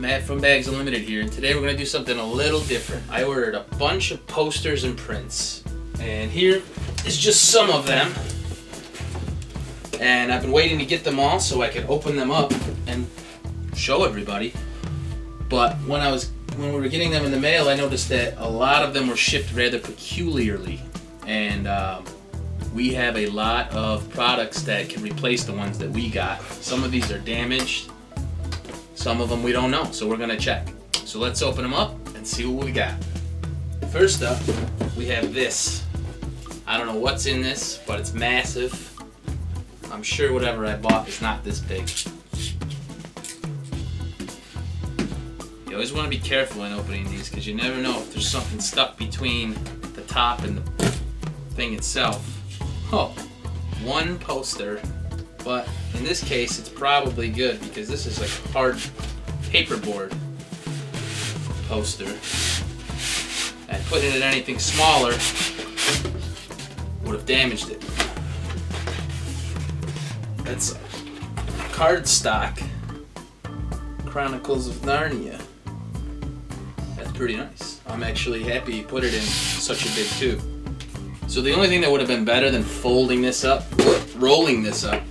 Matt from Bags Unlimited here, and today we're going to do something a little different. I ordered a bunch of posters and prints, and here is just some of them. And I've been waiting to get them all so I can open them up and show everybody. But when we were getting them in the mail, I noticed that a lot of them were shipped rather peculiarly, and we have a lot of products that can replace the ones that we got. Some of these are damaged. Some of them we don't know, so we're gonna check. So let's open them up and see what we got. First up, we have this. I don't know what's in this, but it's massive. I'm sure whatever I bought is not this big. You always want to be careful when opening these because you never know if there's something stuck between the top and the thing itself. Oh, one poster. But in this case, it's probably good because this is like a hard paperboard poster. And putting it in anything smaller would have damaged it. That's cardstock Chronicles of Narnia. That's pretty nice. I'm actually happy you put it in such a big tube. So the only thing that would have been better than folding this up, rolling this up,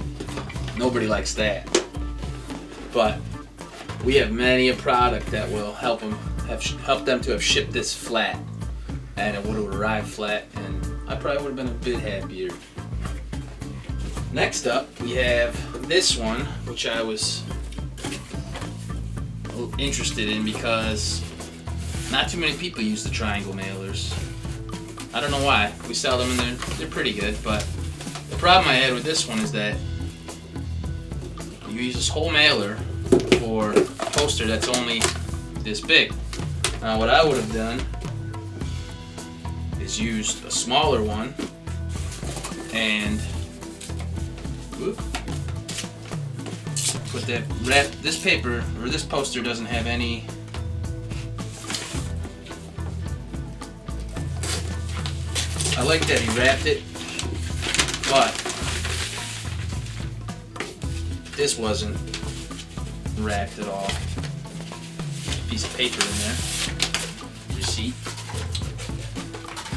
nobody likes that. But we have many a product that will help them to have shipped this flat, and it would have arrived flat, and I probably would have been a bit happier. Next up, we have this one, which I was interested in because not too many people use the triangle mailers. I don't know why. We sell them and they're pretty good, but the problem I had with this one is that you use this whole mailer for a poster that's only this big. Now what I would have done is used a smaller one and put that wrap. This paper or this poster doesn't have any I like that he wrapped it, but this wasn't wrapped at all. Piece of paper in there, receipt,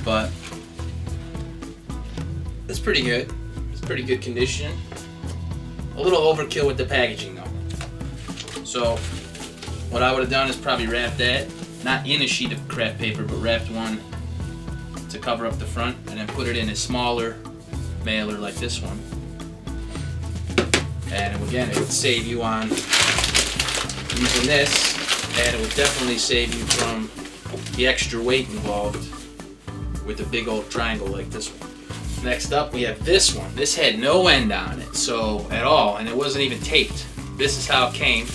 but it's pretty good. It's pretty good condition. A little overkill with the packaging though. So what I would have done is probably wrap that, not in a sheet of craft paper, but wrapped one to cover up the front, and then put it in a smaller mailer like this one. And again, it would save you on using this, and it would definitely save you from the extra weight involved with a big old triangle like this one. Next up, we have this one. This had no end on it, so at all, and it wasn't even taped. This is how it came,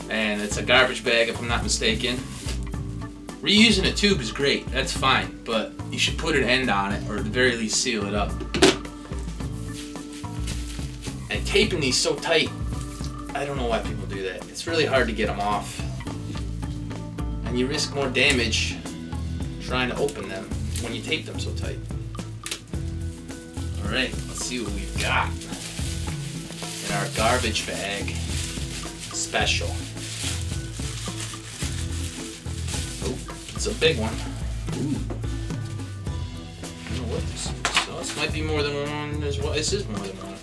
and it's a garbage bag if I'm not mistaken. Reusing a tube is great, that's fine, but you should put an end on it, or at the very least seal it up. And taping these so tight, I don't know why people do that. It's really hard to get them off. And you risk more damage trying to open them when you tape them so tight. Alright, let's see what we've got in our garbage bag special. It's a big one. Ooh. I don't know what this is. So this might be more than one as well. This is more than one.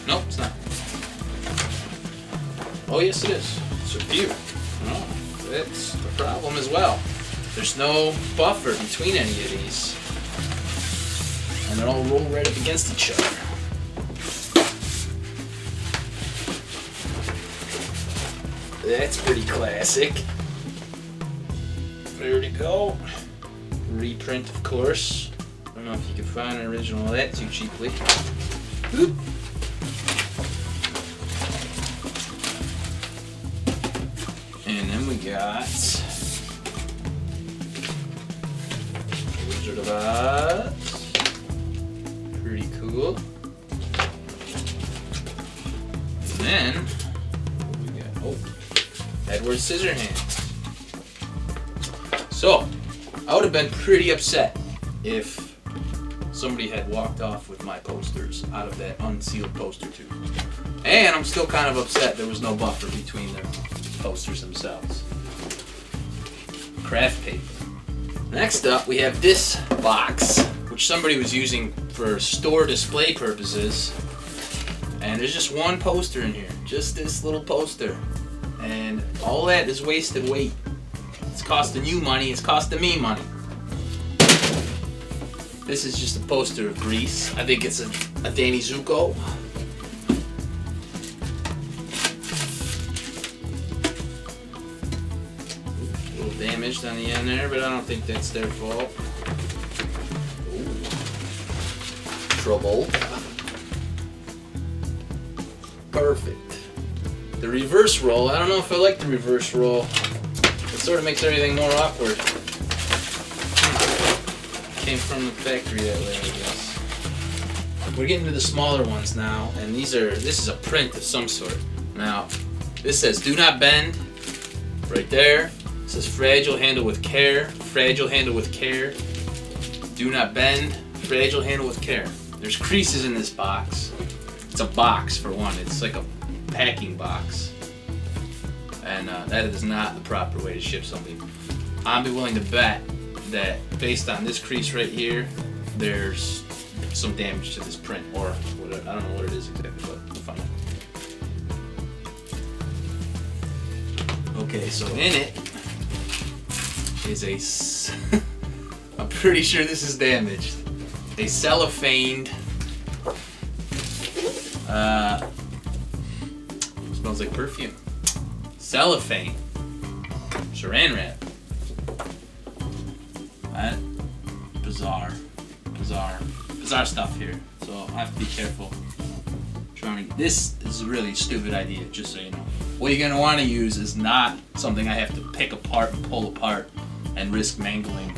Nope, it's not. Oh yes it is. It's a few. Oh, that's the problem as well. There's no buffer between any of these. And they're all rolled right up against each other. That's pretty classic. There we go. Reprint, of course. I don't know if you can find an original of that too cheaply. Oop. And then we got Wizard of Oz. Pretty cool. And then what we got? Oh, Edward Scissorhands. So, I would have been pretty upset if somebody had walked off with my posters out of that unsealed poster tube. And I'm still kind of upset there was no buffer between them. posters themselves. Craft paper. Next up, we have this box, which somebody was using for store display purposes. And there's just one poster in here, just this little poster. And all that is wasted weight. It's costing you money, it's costing me money. This is just a poster of Grease. I think it's a Danny Zuko. A little damaged on the end there, but I don't think that's their fault. Ooh. Trouble. Perfect. The reverse roll, I don't know if I like the reverse roll. It sort of makes everything more awkward. Came from the factory that way, I guess. We're getting to the smaller ones now, and this is a print of some sort. Now, this says do not bend, right there. It says fragile, handle with care, fragile, handle with care. Do not bend, fragile, handle with care. There's creases in this box. It's a box for one, it's like a packing box. And that is not the proper way to ship something. I'd be willing to bet that based on this crease right here, there's some damage to this print, or whatever. I don't know what it is exactly, but we'll find out. Okay, so in it is I'm pretty sure this is damaged. A cellophaned, smells like perfume. Cellophane, saran wrap. Bizarre stuff here. So I have to be careful. This is a really stupid idea, just so you know. What you're gonna want to use is not something I have to pick apart and pull apart and risk mangling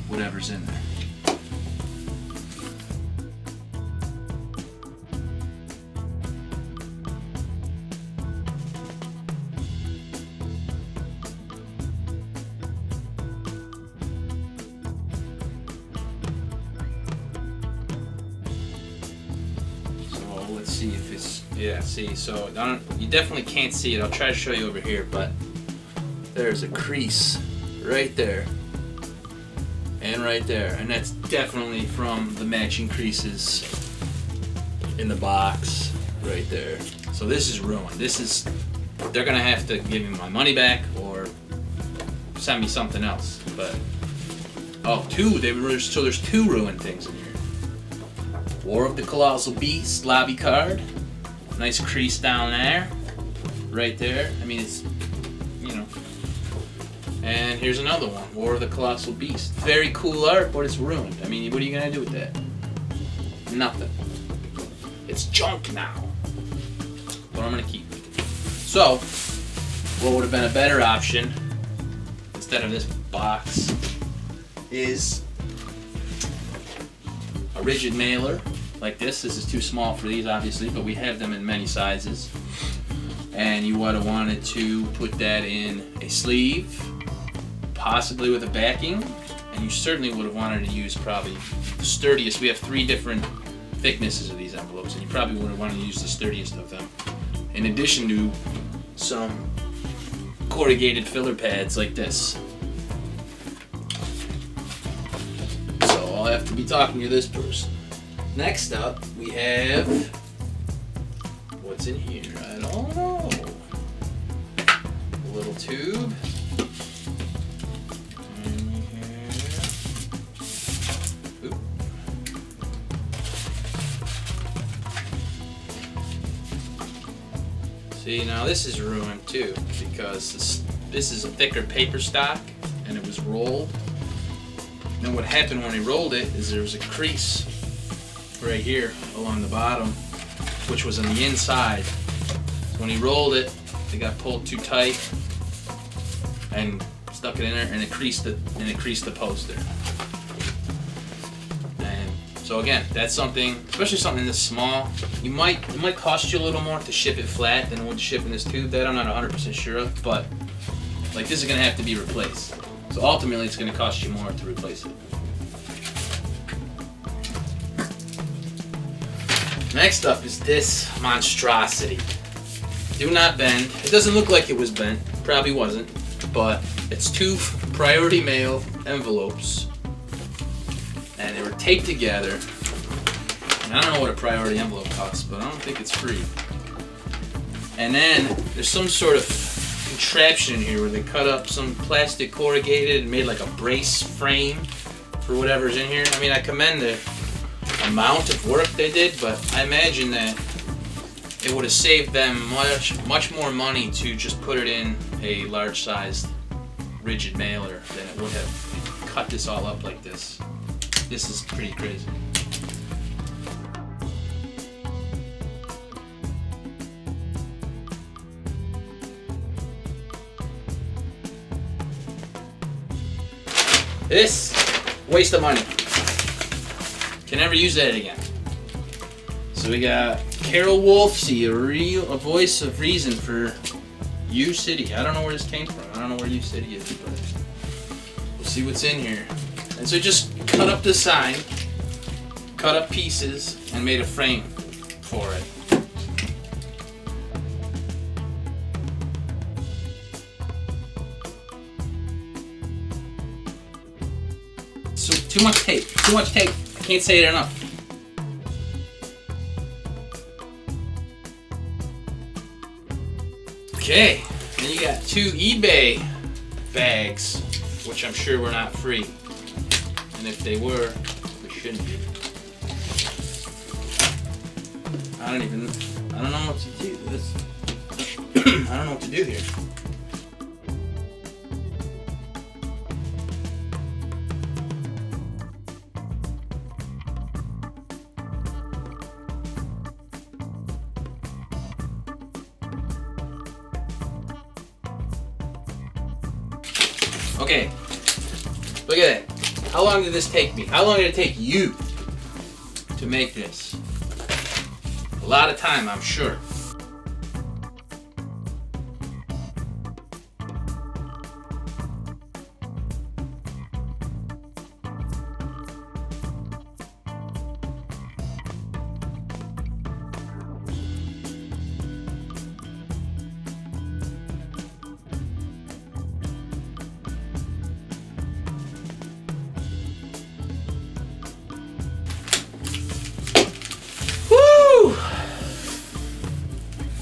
whatever's in there. Let's see if it's, yeah, see, so you definitely can't see it. I'll try to show you over here, but there's a crease right there and right there, and that's definitely from the matching creases in the box right there. So this is ruined. They're gonna have to give me my money back or send me something else. But so there's two ruined things in here. War of the Colossal Beast lobby card. Nice crease down there. Right there. I mean, it's, you know. And here's another one. War of the Colossal Beast. Very cool art, but it's ruined. I mean, what are you going to do with that? Nothing. It's junk now. But I'm going to keep it. So, what would have been a better option, instead of this box, is a rigid mailer like this. This is too small for these, obviously, but we have them in many sizes. And you would have wanted to put that in a sleeve, possibly with a backing, and you certainly would have wanted to use probably the sturdiest. We have 3 different thicknesses of these envelopes, and you probably would have wanted to use the sturdiest of them, in addition to some corrugated filler pads like this. So I'll have to be talking to this person. Next up, we have, what's in here? I don't know. A little tube. And we have, oop. See, now this is ruined too, because this is a thicker paper stock, and it was rolled. And what happened when he rolled it is there was a crease right here along the bottom, which was on the inside. So when he rolled it, it got pulled too tight and stuck it in there, and it creased the poster. And so again, that's something, especially something this small, it might cost you a little more to ship it flat than it would ship in this tube. That I'm not 100% sure of, but like this is gonna have to be replaced. So ultimately, it's gonna cost you more to replace it. Next up is this monstrosity. do not bend. It doesn't look like it was bent. Probably wasn't. But it's 2 priority mail envelopes. And they were taped together. And I don't know what a priority envelope costs, but I don't think it's free. And then there's some sort of contraption in here where they cut up some plastic corrugated and made like a brace frame for whatever's in here. I mean, I commend the amount of work they did, but I imagine that it would have saved them much more money to just put it in a large-sized rigid mailer than it would have cut this all up like this. This is pretty crazy. This, waste of money. Can never use that again. So we got Carol Wolfsey, a voice of reason for U City. I don't know where this came from. I don't know where U City is, but we'll see what's in here. And so just cut up the sign, cut up pieces, and made a frame for it. So too much tape. Too much tape. I can't say it enough. Okay, then you got 2 eBay bags, which I'm sure were not free. And if they were, they shouldn't be. I don't know what to do. I don't know what to do here. Okay, look at that. How long did this take me? How long did it take you to make this? A lot of time, I'm sure.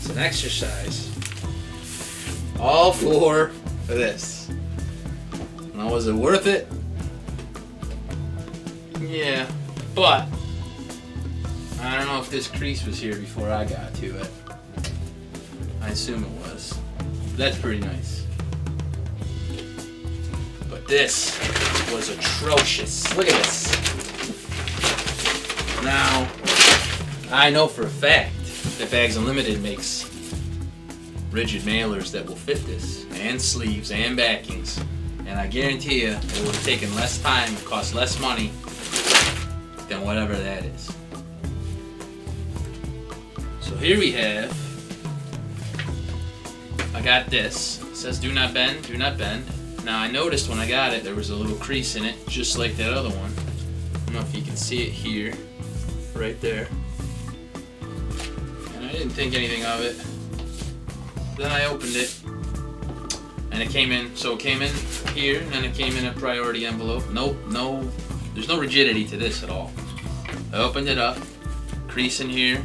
An exercise, all for this. Now, was it worth it? Yeah, but I don't know if this crease was here before I got to it. I assume it was. That's pretty nice. But this was atrocious. Look at this. Now, I know for a fact that Bags Unlimited makes rigid mailers that will fit this, and sleeves, and backings. And I guarantee you, it would have taken less time, cost less money than whatever that is. So here we have, I got this. It says do not bend, do not bend. Now I noticed when I got it, there was a little crease in it, just like that other one. I don't know if you can see it here, right there. I didn't think anything of it. Then I opened it, and it came in. So it came in here, and then it came in a priority envelope. Nope, no, there's no rigidity to this at all. I opened it up, crease in here.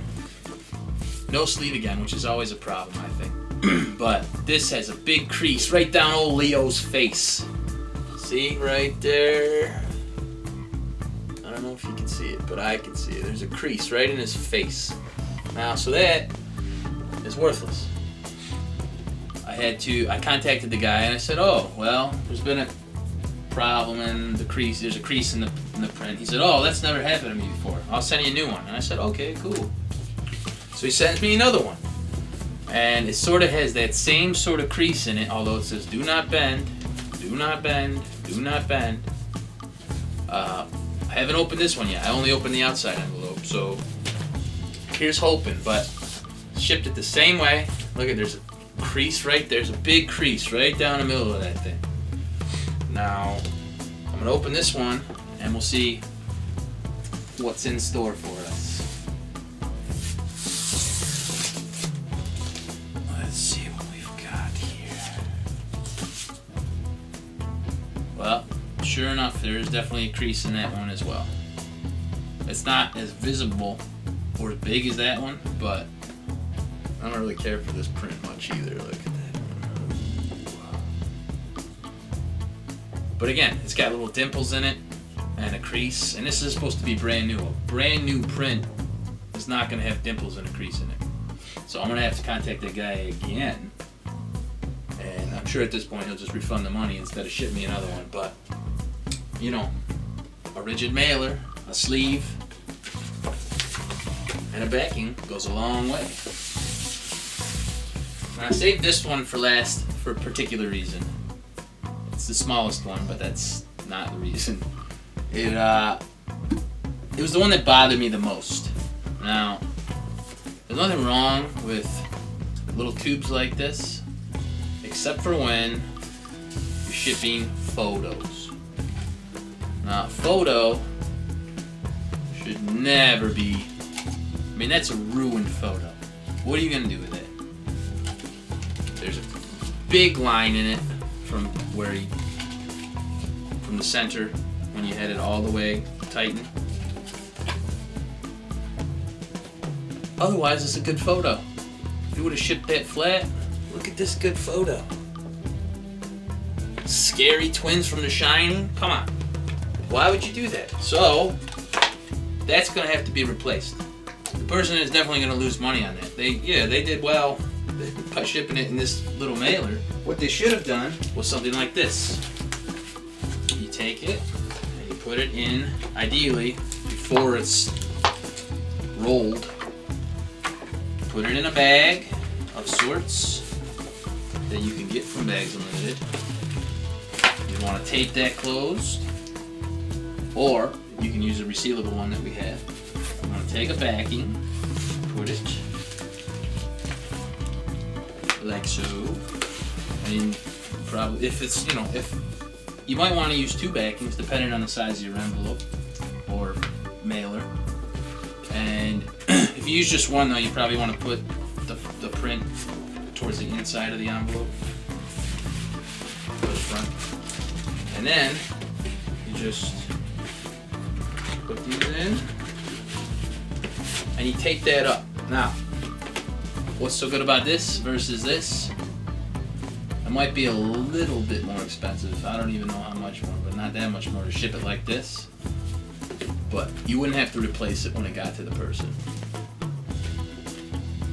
No sleeve again, which is always a problem, I think. But this has a big crease right down old Leo's face. See right there? I don't know if you can see it, but I can see it. There's a crease right in his face. Now, so that is worthless. I contacted the guy and I said, oh, well, there's been a problem in the crease. There's a crease in the print. He said, oh, that's never happened to me before. I'll send you a new one. And I said, okay, cool. So he sends me another one. And it sort of has that same sort of crease in it, although it says do not bend, do not bend, do not bend. I haven't opened this one yet. I only opened the outside envelope. So here's hoping, but shipped it the same way. Look at, there's a crease right there. There's a big crease right down the middle of that thing. Now, I'm gonna open this one and we'll see what's in store for us. Well, sure enough, there is definitely a crease in that one as well. It's not as visible or as big as that one, but I don't really care for this print much either. Look at that one. But again, it's got little dimples in it and a crease, and this is supposed to be brand new. A brand new print is not going to have dimples and a crease in it. So I'm going to have to contact that guy again, and I'm sure at this point he'll just refund the money instead of ship me another one. But, you know, a rigid mailer, a sleeve, and a backing goes a long way. And I saved this one for last for a particular reason. It's the smallest one, but that's not the reason. It was the one that bothered me the most. Now, there's nothing wrong with little tubes like this, except for when you're shipping photos. Now, photo should never be, I mean, that's a ruined photo. What are you going to do with it? There's a big line in it from from the center when you had it all the way tightened. Otherwise, it's a good photo. If you would have shipped that flat, look at this good photo. Scary twins from The Shining? Come on. Why would you do that? So, that's going to have to be replaced. The person is definitely going to lose money on that. They did well by shipping it in this little mailer. What they should have done was something like this. You take it and you put it in, ideally, before it's rolled. Put it in a bag of sorts that you can get from Bags Unlimited. You want to tape that closed, or you can use a resealable one that we have. You want to take a backing, put it like so. I mean, probably if it's, you know, if you might want to use two backings depending on the size of your envelope or mailer. And if you use just one, though, you probably want to put the print towards the inside of the envelope, or the front. And then you just put these in, and you tape that up. Now, what's so good about this versus this? It might be a little bit more expensive. I don't even know how much more, but not that much more to ship it like this. But you wouldn't have to replace it when it got to the person.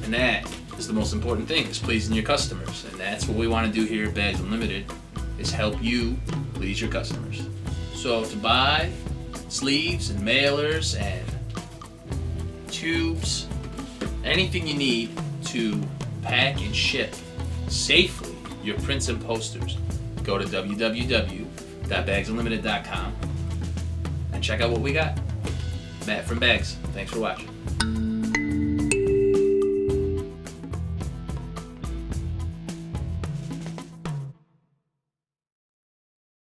And that is the most important thing, is pleasing your customers. And that's what we want to do here at Bags Unlimited, is help you please your customers. So to buy sleeves and mailers and tubes, anything you need to pack and ship safely your prints and posters, go to www.bagsunlimited.com and check out what we got. Matt from Bags. Thanks for watching.